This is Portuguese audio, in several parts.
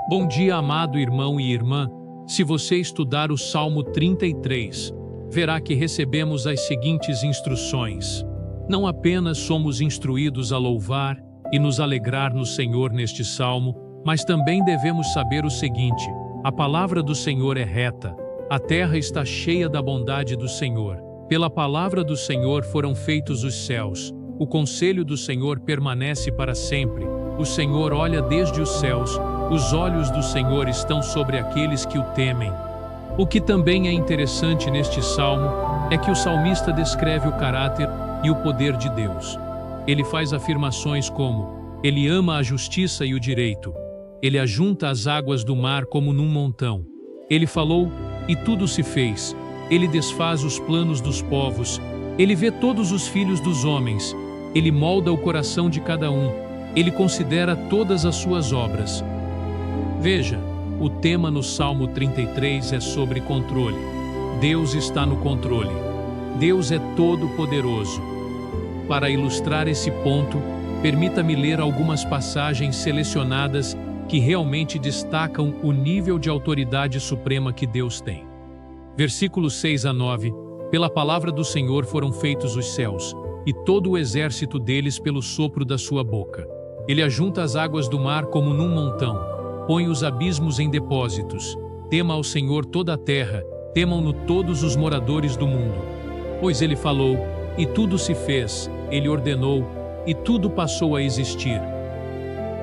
Bom dia, amado irmão e irmã. Se você estudar o Salmo 33, verá que recebemos as seguintes instruções. Não apenas somos instruídos a louvar e nos alegrar no Senhor neste salmo, mas também devemos saber o seguinte: a palavra do Senhor é reta, a terra está cheia da bondade do Senhor. Pela palavra do Senhor foram feitos os céus, o conselho do Senhor permanece para sempre. O Senhor olha desde os céus, os olhos do Senhor estão sobre aqueles que o temem. O que também é interessante neste salmo é que o salmista descreve o caráter e o poder de Deus. Ele faz afirmações como: ele ama a justiça e o direito. Ele ajunta as águas do mar como num montão. Ele falou, e tudo se fez. Ele desfaz os planos dos povos. Ele vê todos os filhos dos homens. Ele molda o coração de cada um. Ele considera todas as suas obras. Veja, o tema no Salmo 33 é sobre controle. Deus está no controle. Deus é todo-poderoso. Para ilustrar esse ponto, permita-me ler algumas passagens selecionadas que realmente destacam o nível de autoridade suprema que Deus tem. Versículos 6 a 9. Pela palavra do Senhor foram feitos os céus, e todo o exército deles pelo sopro da sua boca. Ele ajunta as águas do mar como num montão, põe os abismos em depósitos. Tema ao Senhor toda a terra, temam-no todos os moradores do mundo. Pois ele falou, e tudo se fez, ele ordenou, e tudo passou a existir.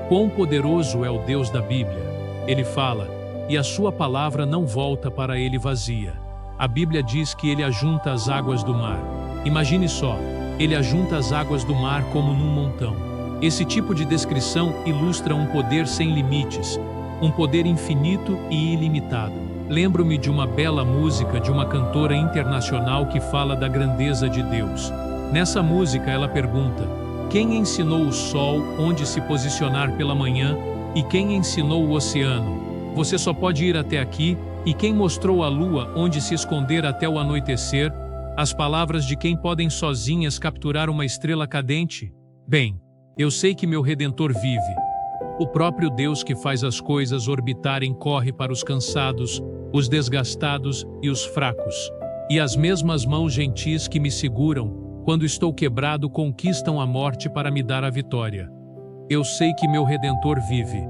Quão poderoso é o Deus da Bíblia! Ele fala, e a sua palavra não volta para ele vazia. A Bíblia diz que ele ajunta as águas do mar. Imagine só, ele ajunta as águas do mar como num montão. Esse tipo de descrição ilustra um poder sem limites, um poder infinito e ilimitado. Lembro-me de uma bela música de uma cantora internacional que fala da grandeza de Deus. Nessa música ela pergunta: quem ensinou o sol onde se posicionar pela manhã e quem ensinou o oceano? Você só pode ir até aqui, e quem mostrou a lua onde se esconder até o anoitecer? As palavras de quem podem sozinhas capturar uma estrela cadente? Bem, eu sei que meu Redentor vive. O próprio Deus que faz as coisas orbitarem corre para os cansados, os desgastados e os fracos. E as mesmas mãos gentis que me seguram, quando estou quebrado, conquistam a morte para me dar a vitória. Eu sei que meu Redentor vive.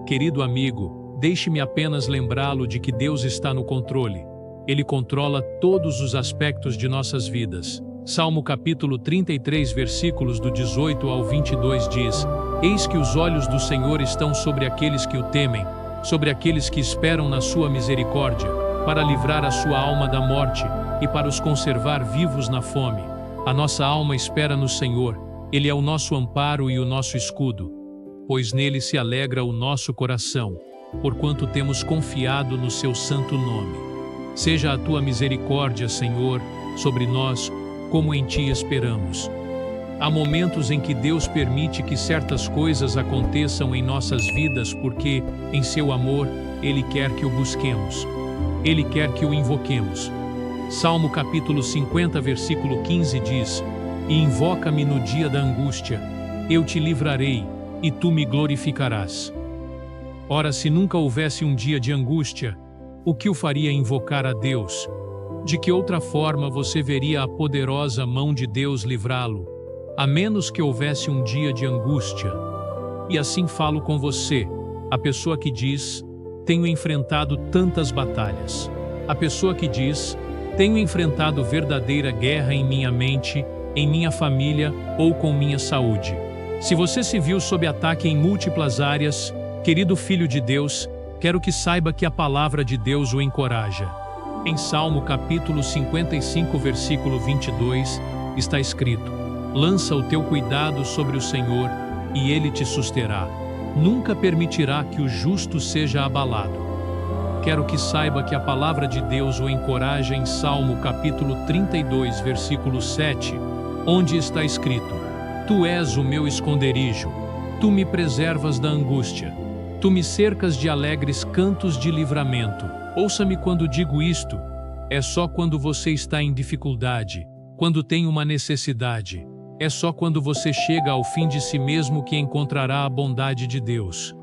Querido amigo, deixe-me apenas lembrá-lo de que Deus está no controle. Ele controla todos os aspectos de nossas vidas. Salmo capítulo 33, versículos do 18 ao 22 diz: Eis que os olhos do Senhor estão sobre aqueles que o temem, sobre aqueles que esperam na sua misericórdia, para livrar a sua alma da morte e para os conservar vivos na fome. A nossa alma espera no Senhor, Ele é o nosso amparo e o nosso escudo, pois nele se alegra o nosso coração, porquanto temos confiado no seu santo nome. Seja a tua misericórdia, Senhor, sobre nós, como em ti esperamos. Há momentos em que Deus permite que certas coisas aconteçam em nossas vidas porque, em seu amor, Ele quer que o busquemos. Ele quer que o invoquemos. Salmo capítulo 50, versículo 15 diz: E invoca-me no dia da angústia, eu te livrarei, e tu me glorificarás. Ora, se nunca houvesse um dia de angústia, o que o faria invocar a Deus? De que outra forma você veria a poderosa mão de Deus livrá-lo, a menos que houvesse um dia de angústia? E assim falo com você, a pessoa que diz: tenho enfrentado tantas batalhas. A pessoa que diz: tenho enfrentado verdadeira guerra em minha mente, em minha família ou com minha saúde. Se você se viu sob ataque em múltiplas áreas, querido filho de Deus, quero que saiba que a palavra de Deus o encoraja. Em Salmo capítulo 55, versículo 22, está escrito: lança o teu cuidado sobre o Senhor, e Ele te susterá. Nunca permitirá que o justo seja abalado. Quero que saiba que a palavra de Deus o encoraja em Salmo capítulo 32, versículo 7, onde está escrito: Tu és o meu esconderijo, tu me preservas da angústia. Tu me cercas de alegres cantos de livramento. Ouça-me quando digo isto. É só quando você está em dificuldade, quando tem uma necessidade. É só quando você chega ao fim de si mesmo que encontrará a bondade de Deus.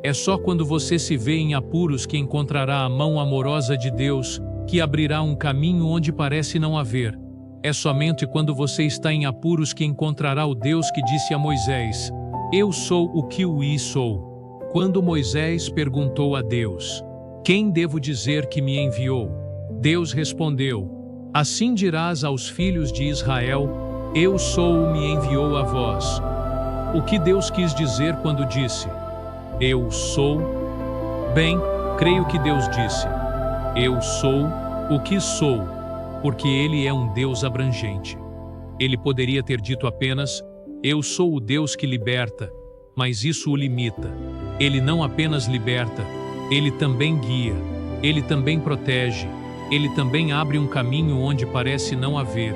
É só quando você se vê em apuros que encontrará a mão amorosa de Deus, que abrirá um caminho onde parece não haver. É somente quando você está em apuros que encontrará o Deus que disse a Moisés: Eu sou o que sou. Quando Moisés perguntou a Deus: Quem devo dizer que me enviou? Deus respondeu: Assim dirás aos filhos de Israel: Eu sou o me enviou a vós. O que Deus quis dizer quando disse: Eu sou? Bem, creio que Deus disse: Eu sou o que sou, porque Ele é um Deus abrangente. Ele poderia ter dito apenas: Eu sou o Deus que liberta, mas isso o limita. Ele não apenas liberta, Ele também guia, Ele também protege, Ele também abre um caminho onde parece não haver.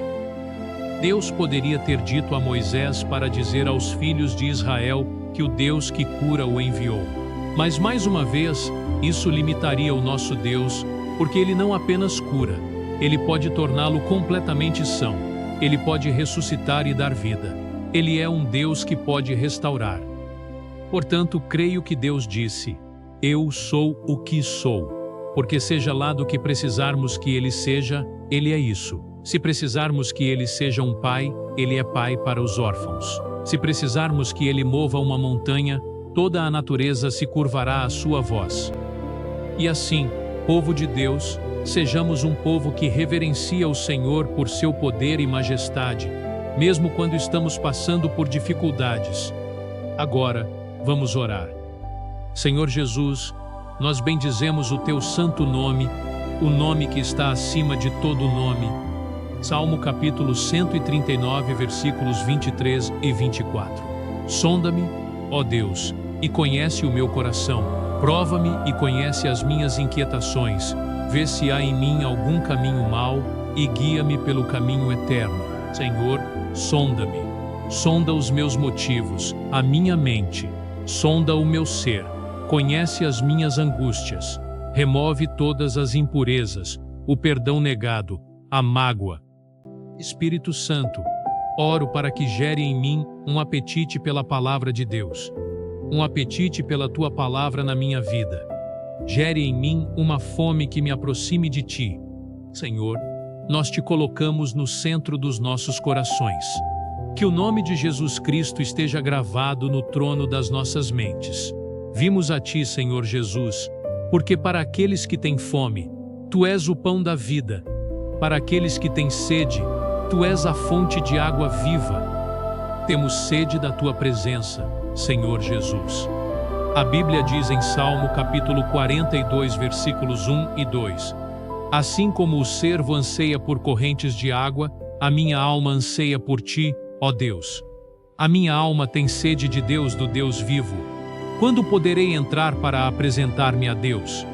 Deus poderia ter dito a Moisés para dizer aos filhos de Israel que o Deus que cura o enviou. Mas mais uma vez, isso limitaria o nosso Deus, porque Ele não apenas cura, Ele pode torná-lo completamente são, Ele pode ressuscitar e dar vida. Ele é um Deus que pode restaurar. Portanto, creio que Deus disse: Eu sou o que sou, porque seja lá do que precisarmos que Ele seja, Ele é isso. Se precisarmos que Ele seja um pai, Ele é pai para os órfãos. Se precisarmos que Ele mova uma montanha, toda a natureza se curvará à sua voz. E assim, povo de Deus, sejamos um povo que reverencia o Senhor por seu poder e majestade, mesmo quando estamos passando por dificuldades. Agora, vamos orar. Senhor Jesus, nós bendizemos o Teu santo nome, o nome que está acima de todo nome. Salmo capítulo 139, versículos 23 e 24. Sonda-me, ó Deus, e conhece o meu coração. Prova-me e conhece as minhas inquietações. Vê se há em mim algum caminho mau e guia-me pelo caminho eterno. Senhor, sonda-me. Sonda os meus motivos, a minha mente. Sonda o meu ser. Conhece as minhas angústias. Remove todas as impurezas, o perdão negado, a mágoa. Espírito Santo, oro para que gere em mim um apetite pela palavra de Deus, um apetite pela Tua palavra na minha vida. Gere em mim uma fome que me aproxime de Ti. Senhor, nós Te colocamos no centro dos nossos corações. Que o nome de Jesus Cristo esteja gravado no trono das nossas mentes. Vimos a Ti, Senhor Jesus, porque para aqueles que têm fome, Tu és o pão da vida. Para aqueles que têm sede, Tu és a fonte de água viva. Temos sede da Tua presença, Senhor Jesus. A Bíblia diz em Salmo capítulo 42, versículos 1 e 2: Assim como o servo anseia por correntes de água, a minha alma anseia por Ti, ó Deus. A minha alma tem sede de Deus, do Deus vivo. Quando poderei entrar para apresentar-me a Deus?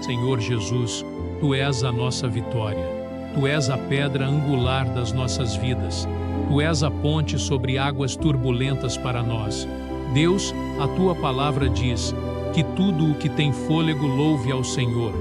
Senhor Jesus, Tu és a nossa vitória. Tu és a pedra angular das nossas vidas. Tu és a ponte sobre águas turbulentas para nós. Deus, a Tua palavra diz que tudo o que tem fôlego louve ao Senhor.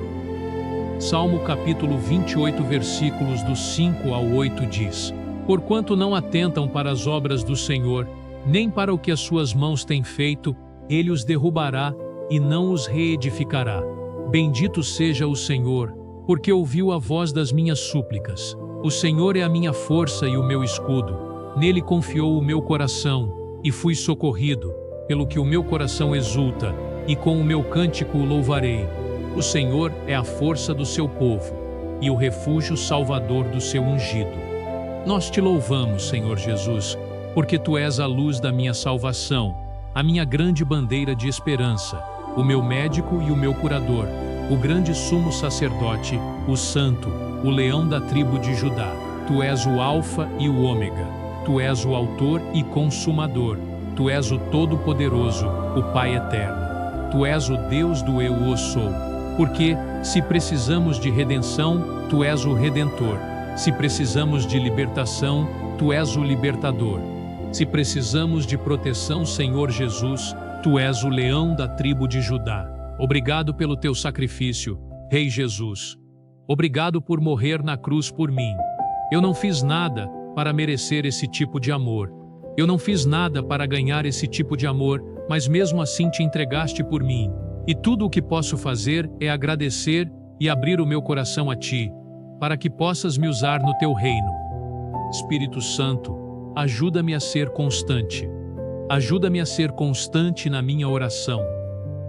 Salmo capítulo 28, versículos do 5 ao 8 diz: Porquanto não atentam para as obras do Senhor, nem para o que as suas mãos têm feito, Ele os derrubará e não os reedificará. Bendito seja o Senhor, porque ouviu a voz das minhas súplicas. O Senhor é a minha força e o meu escudo. Nele confiou o meu coração, e fui socorrido, pelo que o meu coração exulta, e com o meu cântico o louvarei. O Senhor é a força do seu povo, e o refúgio salvador do seu ungido. Nós Te louvamos, Senhor Jesus, porque Tu és a luz da minha salvação, a minha grande bandeira de esperança, o meu médico e o meu curador, o grande sumo sacerdote, o santo, o leão da tribo de Judá. Tu és o Alfa e o Ômega. Tu és o autor e consumador. Tu és o Todo-Poderoso, o Pai Eterno. Tu és o Deus do Eu sou. Porque, se precisamos de redenção, Tu és o Redentor. Se precisamos de libertação, Tu és o Libertador. Se precisamos de proteção, Senhor Jesus, Tu és o leão da tribo de Judá. Obrigado pelo Teu sacrifício, Rei Jesus. Obrigado por morrer na cruz por mim. Eu não fiz nada para merecer esse tipo de amor. Eu não fiz nada para ganhar esse tipo de amor, mas mesmo assim te entregaste por mim. E tudo o que posso fazer é agradecer e abrir o meu coração a ti, para que possas me usar no teu reino. Espírito Santo, ajuda-me a ser constante. Ajuda-me a ser constante na minha oração.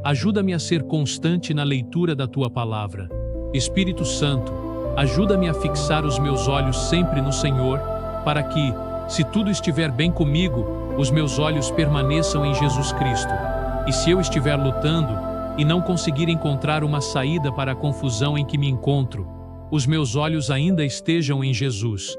Ajuda-me a ser constante na leitura da tua palavra. Espírito Santo, ajuda-me a fixar os meus olhos sempre no Senhor, para que, se tudo estiver bem comigo, os meus olhos permaneçam em Jesus Cristo. E se eu estiver lutando e não conseguir encontrar uma saída para a confusão em que me encontro, os meus olhos ainda estejam em Jesus.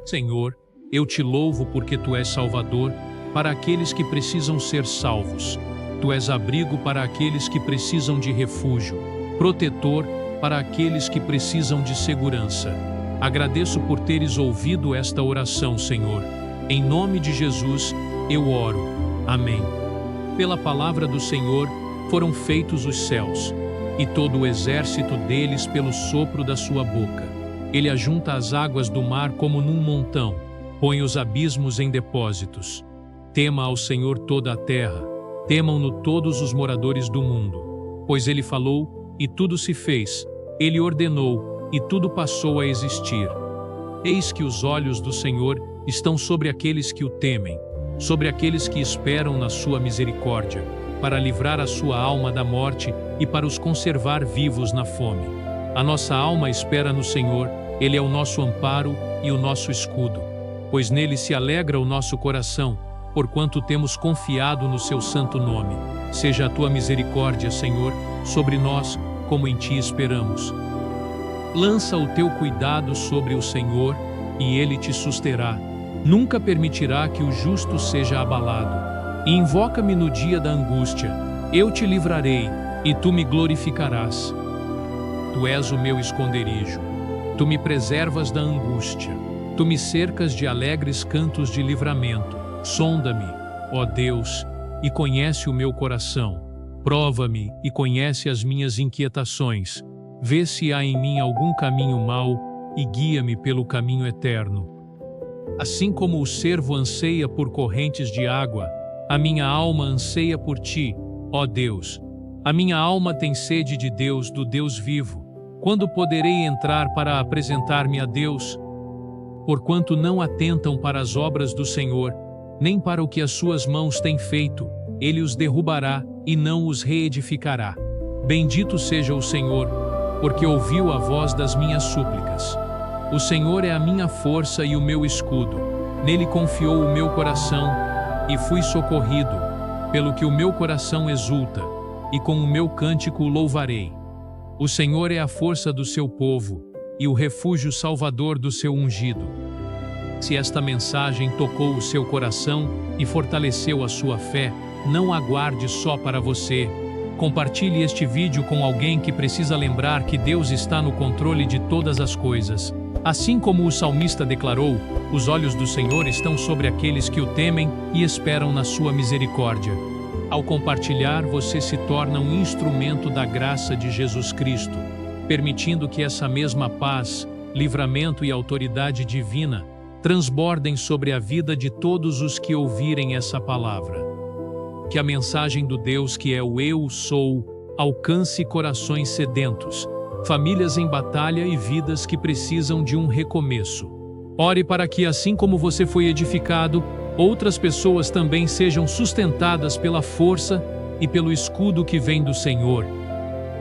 Senhor, eu te louvo porque tu és Salvador para aqueles que precisam ser salvos. Tu és abrigo para aqueles que precisam de refúgio, protetor para aqueles que precisam de segurança. Agradeço por teres ouvido esta oração, Senhor. Em nome de Jesus, eu oro. Amém. Pela palavra do Senhor foram feitos os céus, e todo o exército deles pelo sopro da sua boca. Ele ajunta as águas do mar como num montão, põe os abismos em depósitos. Tema ao Senhor toda a terra, temam-no todos os moradores do mundo. Pois ele falou, e tudo se fez, ele ordenou, e tudo passou a existir. Eis que os olhos do Senhor estão sobre aqueles que o temem, sobre aqueles que esperam na sua misericórdia, para livrar a sua alma da morte e para os conservar vivos na fome. A nossa alma espera no Senhor, Ele é o nosso amparo e o nosso escudo, pois nele se alegra o nosso coração, porquanto temos confiado no seu santo nome. Seja a tua misericórdia, Senhor, sobre nós, como em ti esperamos. Lança o teu cuidado sobre o Senhor, e ele te susterá. Nunca permitirá que o justo seja abalado. E invoca-me no dia da angústia. Eu te livrarei, e tu me glorificarás. Tu és o meu esconderijo. Tu me preservas da angústia. Tu me cercas de alegres cantos de livramento. Sonda-me, ó Deus, e conhece o meu coração. Prova-me e conhece as minhas inquietações. Vê se há em mim algum caminho mau e guia-me pelo caminho eterno. Assim como o cervo anseia por correntes de água, a minha alma anseia por ti, ó Deus. A minha alma tem sede de Deus, do Deus vivo. Quando poderei entrar para apresentar-me a Deus? Porquanto não atentam para as obras do Senhor, nem para o que as suas mãos têm feito, ele os derrubará e não os reedificará. Bendito seja o Senhor, porque ouviu a voz das minhas súplicas. O Senhor é a minha força e o meu escudo. Nele confiou o meu coração, e fui socorrido, pelo que o meu coração exulta, e com o meu cântico o louvarei. O Senhor é a força do seu povo, e o refúgio salvador do seu ungido. Se esta mensagem tocou o seu coração e fortaleceu a sua fé, não aguarde só para você. Compartilhe este vídeo com alguém que precisa lembrar que Deus está no controle de todas as coisas. Assim como o salmista declarou, os olhos do Senhor estão sobre aqueles que o temem e esperam na sua misericórdia. Ao compartilhar, você se torna um instrumento da graça de Jesus Cristo, permitindo que essa mesma paz, livramento e autoridade divina transbordem sobre a vida de todos os que ouvirem essa palavra. Que a mensagem do Deus que é o Eu Sou alcance corações sedentos, famílias em batalha e vidas que precisam de um recomeço. Ore para que, assim como você foi edificado, outras pessoas também sejam sustentadas pela força e pelo escudo que vem do Senhor.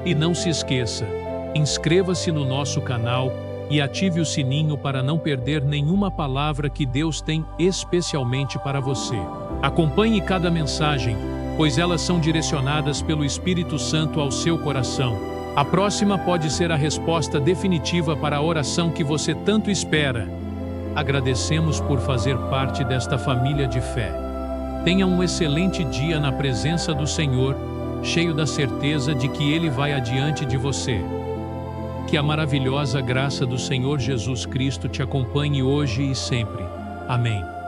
E não se esqueça, inscreva-se no nosso canal e ative o sininho para não perder nenhuma palavra que Deus tem especialmente para você. Acompanhe cada mensagem, pois elas são direcionadas pelo Espírito Santo ao seu coração. A próxima pode ser a resposta definitiva para a oração que você tanto espera. Agradecemos por fazer parte desta família de fé. Tenha um excelente dia na presença do Senhor, cheio da certeza de que Ele vai adiante de você. Que a maravilhosa graça do Senhor Jesus Cristo te acompanhe hoje e sempre. Amém.